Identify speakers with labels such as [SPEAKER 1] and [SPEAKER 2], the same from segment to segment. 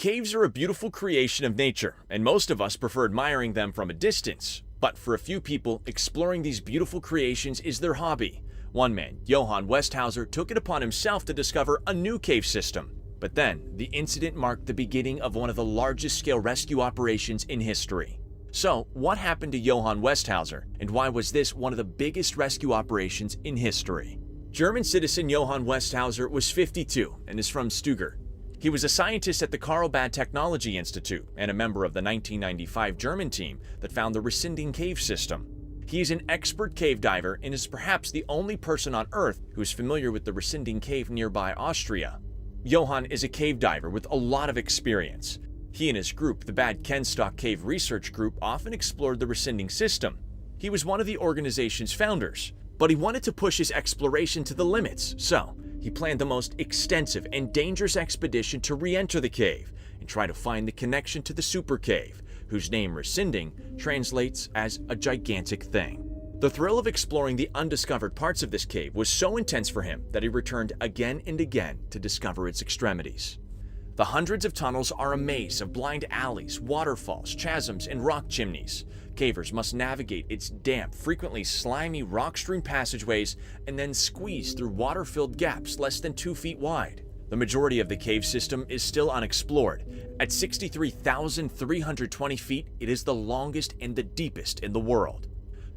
[SPEAKER 1] Caves are a beautiful creation of nature, and most of us prefer admiring them from a distance. But for a few people, exploring these beautiful creations is their hobby. One man, Johann Westhauser, took it upon himself to discover a new cave system. But then, the incident marked the beginning of one of the largest scale rescue operations in history. So, what happened to Johann Westhauser, and why was this one of the biggest rescue operations in history? German citizen Johann Westhauser was 52 and is from Stuttgart. He was a scientist at the Karlsbad Technology Institute and a member of the 1995 German team that found the Rescinding Cave system. He is an expert cave diver and is perhaps the only person on Earth who is familiar with the Rescinding Cave nearby Austria. Johann is a cave diver with a lot of experience. He and his group, the Bad Kenstock Cave Research Group, often explored the Rescinding system. He was one of the organization's founders, but he wanted to push his exploration to the limits, so he planned the most extensive and dangerous expedition to re-enter the cave and try to find the connection to the super cave, whose name Rescinding translates as a gigantic thing. The thrill of exploring the undiscovered parts of this cave was so intense for him that he returned again and again to discover its extremities. The hundreds of tunnels are a maze of blind alleys, waterfalls, chasms, and rock chimneys. Cavers must navigate its damp, frequently slimy, rock-strewn passageways and then squeeze through water-filled gaps less than 2 feet wide. The majority of the cave system is still unexplored. At 63,320 feet, it is the longest and the deepest in the world.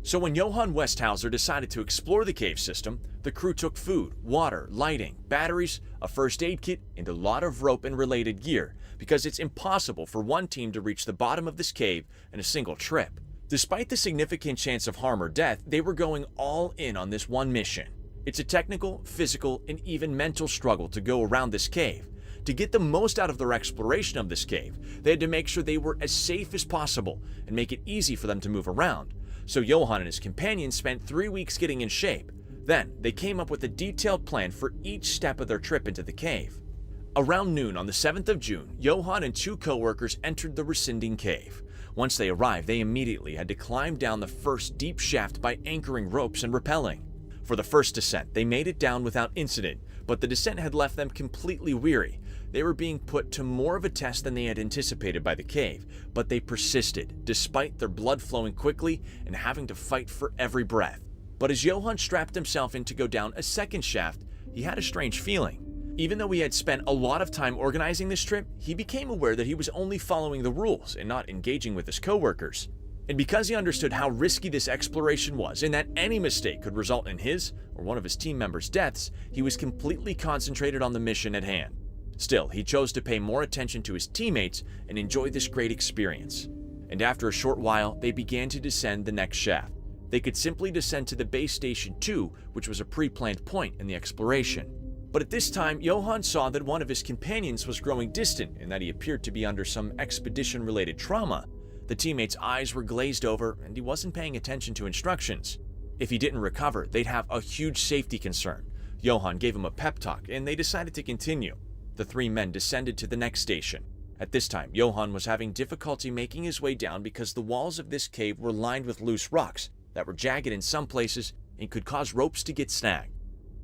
[SPEAKER 1] So when Johann Westhauser decided to explore the cave system, the crew took food, water, lighting, batteries, a first aid kit, and a lot of rope and related gear, because it's impossible for one team to reach the bottom of this cave in a single trip. Despite the significant chance of harm or death, they were going all in on this one mission. It's a technical, physical, and even mental struggle to go around this cave. To get the most out of their exploration of this cave, they had to make sure they were as safe as possible and make it easy for them to move around. So Johann and his companions spent 3 weeks getting in shape. Then, they came up with a detailed plan for each step of their trip into the cave. Around noon on the 7th of June, Johann and 2 co-workers entered the Rescinding Cave. Once they arrived, they immediately had to climb down the first deep shaft by anchoring ropes and rappelling. For the first descent, they made it down without incident, but the descent had left them completely weary. They were being put to more of a test than they had anticipated by the cave, but they persisted, despite their blood flowing quickly and having to fight for every breath. But as Johann strapped himself in to go down a second shaft, he had a strange feeling. Even though he had spent a lot of time organizing this trip, he became aware that he was only following the rules and not engaging with his coworkers. And because he understood how risky this exploration was and that any mistake could result in his or one of his team members' deaths, he was completely concentrated on the mission at hand. Still, he chose to pay more attention to his teammates and enjoy this great experience. And after a short while, they began to descend the next shaft. They could simply descend to the base station 2, which was a pre-planned point in the exploration. But at this time, Johann saw that one of his companions was growing distant and that he appeared to be under some expedition-related trauma. The teammate's eyes were glazed over and he wasn't paying attention to instructions. If he didn't recover, they'd have a huge safety concern. Johann gave him a pep talk and they decided to continue. The 3 men descended to the next station. At this time, Johann was having difficulty making his way down because the walls of this cave were lined with loose rocks that were jagged in some places and could cause ropes to get snagged.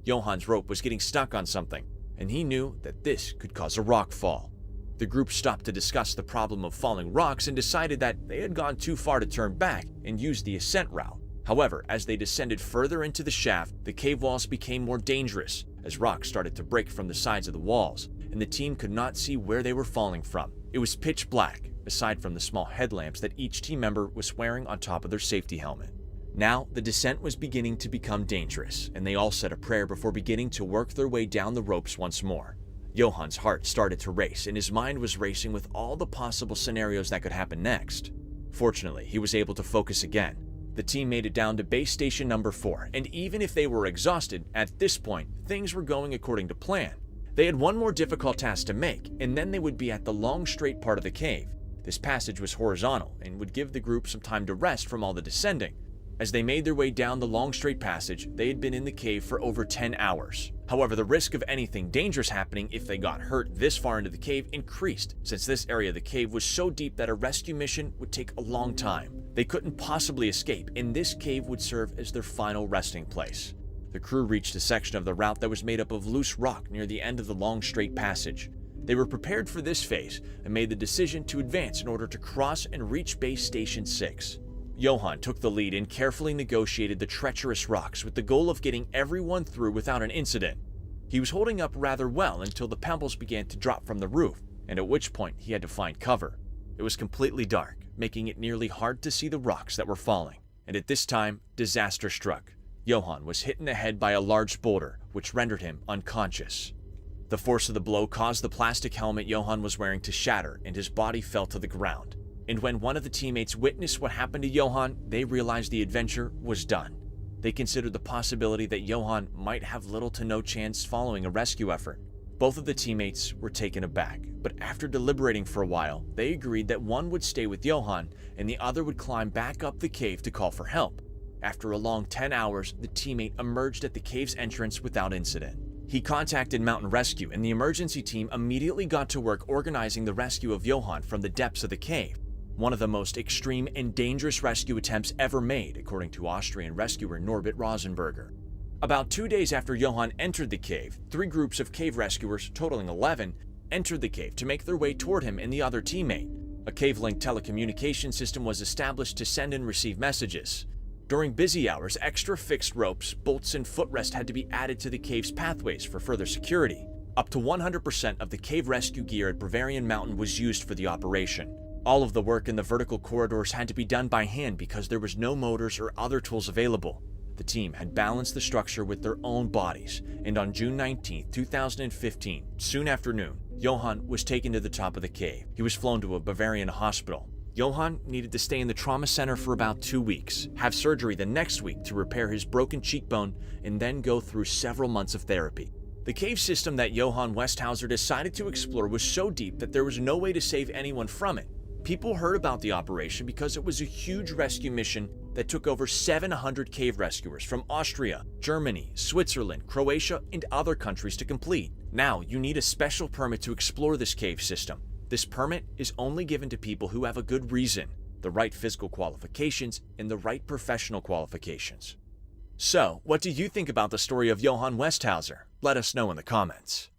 [SPEAKER 1] Johann's rope was getting stuck on something, and he knew that this could cause a rock fall. The group stopped to discuss the problem of falling rocks and decided that they had gone too far to turn back and use the ascent route. However, as they descended further into the shaft, the cave walls became more dangerous as rocks started to break from the sides of the walls, and the team could not see where they were falling from. It was pitch black, aside from the small headlamps that each team member was wearing on top of their safety helmet. Now, the descent was beginning to become dangerous, and they all said a prayer before beginning to work their way down the ropes once more. Johann's heart started to race, and his mind was racing with all the possible scenarios that could happen next. Fortunately, he was able to focus again. The team made it down to base station number 4, and even if they were exhausted, at this point, things were going according to plan. They had one more difficult task to make, and then they would be at the long straight part of the cave. This passage was horizontal and would give the group some time to rest from all the descending. As they made their way down the long straight passage, they had been in the cave for over 10 hours. However, the risk of anything dangerous happening if they got hurt this far into the cave increased, since this area of the cave was so deep that a rescue mission would take a long time. They couldn't possibly escape, and this cave would serve as their final resting place. The crew reached a section of the route that was made up of loose rock near the end of the long straight passage. They were prepared for this phase and made the decision to advance in order to cross and reach Base Station 6. Johann took the lead and carefully negotiated the treacherous rocks with the goal of getting everyone through without an incident. He was holding up rather well until the pebbles began to drop from the roof, and at which point he had to find cover. It was completely dark, making it nearly hard to see the rocks that were falling. And at this time, disaster struck. Johann was hit in the head by a large boulder, which rendered him unconscious. The force of the blow caused the plastic helmet Johann was wearing to shatter, and his body fell to the ground. And when one of the teammates witnessed what happened to Johann, they realized the adventure was done. They considered the possibility that Johann might have little to no chance following a rescue effort. Both of the teammates were taken aback, but after deliberating for a while, they agreed that one would stay with Johann and the other would climb back up the cave to call for help. After a long 10 hours, the teammate emerged at the cave's entrance without incident. He contacted Mountain Rescue, and the emergency team immediately got to work organizing the rescue of Johann from the depths of the cave. One of the most extreme and dangerous rescue attempts ever made, according to Austrian rescuer Norbert Rosenberger. About 2 days after Johann entered the cave, 3 groups of cave rescuers, totaling 11, entered the cave to make their way toward him and the other teammate. A cave-linked telecommunication system was established to send and receive messages. During busy hours, extra fixed ropes, bolts, and footrest had to be added to the cave's pathways for further security. Up to 100% of the cave rescue gear at Bavarian Mountain was used for the operation. All of the work in the vertical corridors had to be done by hand because there was no motors or other tools available. The team had balanced the structure with their own bodies, and on June 19, 2015, soon after noon, Johann was taken to the top of the cave. He was flown to a Bavarian hospital. Johann needed to stay in the trauma center for about 2 weeks, have surgery the next week to repair his broken cheekbone, and then go through several months of therapy. The cave system that Johann Westhauser decided to explore was so deep that there was no way to save anyone from it. People heard about the operation because it was a huge rescue mission that took over 700 cave rescuers from Austria, Germany, Switzerland, Croatia, and other countries to complete. Now, you need a special permit to explore this cave system. This permit is only given to people who have a good reason, the right physical qualifications, and the right professional qualifications. So, what do you think about the story of Johann Westhauser? Let us know in the comments.